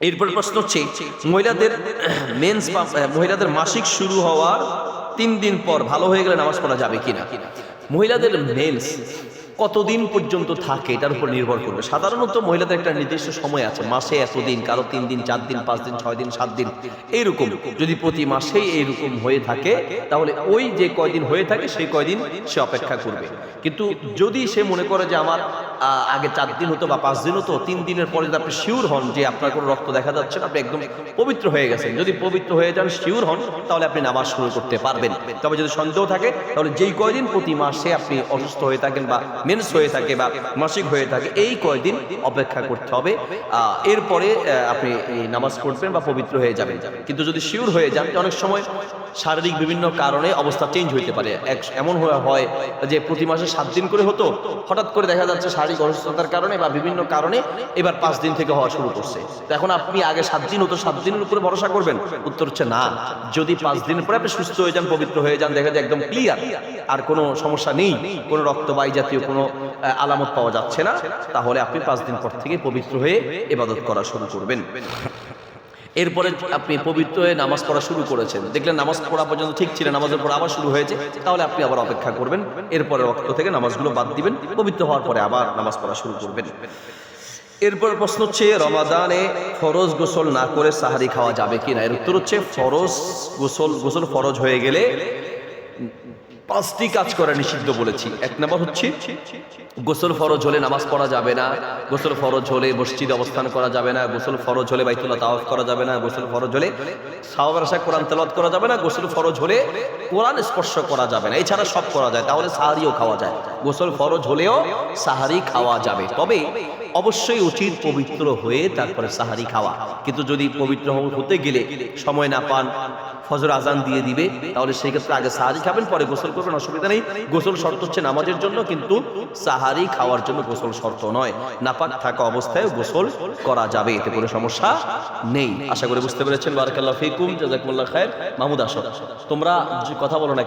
এরপর প্রশ্ন হচ্ছে মহিলাদের মেন্স বা মহিলাদের মাসিক শুরু হওয়ার 3 দিন পর ভালো হয়ে গেলে নামাজ পড়া যাবে কিনা। মহিলাদের মেন্স কতদিন পর্যন্ত থাকে এটার উপর নির্ভর করবে। সাধারণত মহিলাদের একটা নির্দিষ্ট সময় আছে, মাসে এতদিন, কারো 3 দিন, 4 দিন, 5 দিন, 6 দিন, 7 দিন, এইরকম। যদি প্রতি মাসেই এইরকম হয়ে থাকে তাহলে ওই যে কয়দিন হয়ে থাকে সেই কয়দিন সে অপেক্ষা করবে। কিন্তু যদি সে মনে করে যে আমার আগে 4 দিন হতো বা 5 দিন হতো, 3 দিনের পরে যদি আপনি শিওর হন যে আপনার কোনো রক্ত দেখা যাচ্ছে না, আপনি একদম পবিত্র হয়ে গেছেন, যদি পবিত্র হয়ে যান, শিওর হন, তাহলে আপনি নামাজ শুরু করতে পারবেন। তবে যদি সন্দেহ থাকে তাহলে যেই কয়দিন প্রতি মাসে আপনি অসুস্থ হয়ে থাকেন বা মেন্স হয়ে থাকে বা মাসিক হয়ে থাকে, এই কয়দিন অপেক্ষা করতে হবে। এরপরে আপনি নামাজ পড়বেন বা পবিত্র হয়ে যাবেন। কিন্তু যদি শিওর হয়ে যান, অনেক সময় শারীরিক বিভিন্ন কারণে অবস্থা চেঞ্জ হইতে পারে। এমন হয় যে প্রতি মাসে 7 দিন করে হতো, হঠাৎ করে দেখা যাচ্ছে শারীরিক অসুস্থতার কারণে বা বিভিন্ন কারণে এবার 5 দিন থেকে হওয়া শুরু করছে। তো এখন আপনি আগে 7 দিন হতো, 7 দিনের উপরে ভরসা করবেন? উত্তর হচ্ছে না। যদি 5 দিনের পরে আপনি সুস্থ হয়ে যান, পবিত্র হয়ে যান, দেখা যায় একদম ক্লিয়ার, আর কোনো সমস্যা নেই, কোনো রক্তবাহী জাতীয় কোনো আলামত পাওয়া যাচ্ছে না, তাহলে আপনি 5 দিন পর থেকে পবিত্র হয়ে ইবাদত করা শুরু করবেন। এরপরে আপনি পবিত্র হয়ে নামাজ পড়া শুরু করেছেন, দেখলেন নামাজ পড়া পর্যন্ত ঠিক ছিল, নামাজের পর আবার শুরু হয়েছে, তাহলে আপনি আবার অপেক্ষা করবেন। এরপরে রক্ত থেকে নামাজগুলো বাদ দিবেন, পবিত্র হওয়ার পরে আবার নামাজ পড়া শুরু করবেন। এরপর প্রশ্ন হচ্ছে রমাদানে ফরজ গোসল না করে সাহারি খাওয়া যাবে কিনা। এর উত্তর হচ্ছে ফরজ গোসল ফরজ হয়ে গেলে 5টি কাজ করা নিষিদ্ধ বলেছি। 1 নম্বর হচ্ছে গোসল ফরজ হলে নামাজ পড়া যাবে না, গোসল ফরজ হলে মসজিদে অবস্থান করা যাবে না, গোসল ফরজ হলে বাইতুল্লাহ তাওয়াফ করা যাবে না, গোসল ফরজ হলে সাহাবার সাথে কোরআন তেলাওয়াত করা যাবে না, গোসল ফরজ হলে কোরআন স্পর্শ করা যাবে না। এছাড়া সব করা যায়, তাহলে সাহারিও খাওয়া যায়। গোসল ফরজ হলেও সাহারি খাওয়া যাবে, তবে অবশ্যই উচিত পবিত্র হয়ে তারপরে সাহারি খাওয়া। কিন্তু যদি পবিত্র হতে গেলে সময় না পান, ফজর আজান দিয়ে দিবে, তাহলে সেই ক্ষেত্রে আগে সাহারি খাবেন, পরে গোসল করবেন, অসুবিধা নেই। গোসল শর্ত হচ্ছে নামাজের জন্য, কিন্তু সাহারি খাওয়ার জন্য গোসল শর্ত নয়। নাপাক থাকা অবস্থায় গোসল করা যাবে, এতে কোনো সমস্যা নেই। আশা করি বুঝতে পেরেছেন। বারাকাল্লাহু ফিকুম, জাযাকুমুল্লাহ খায়ের। মাহমুদ আসো, তোমরা কথা বলো না।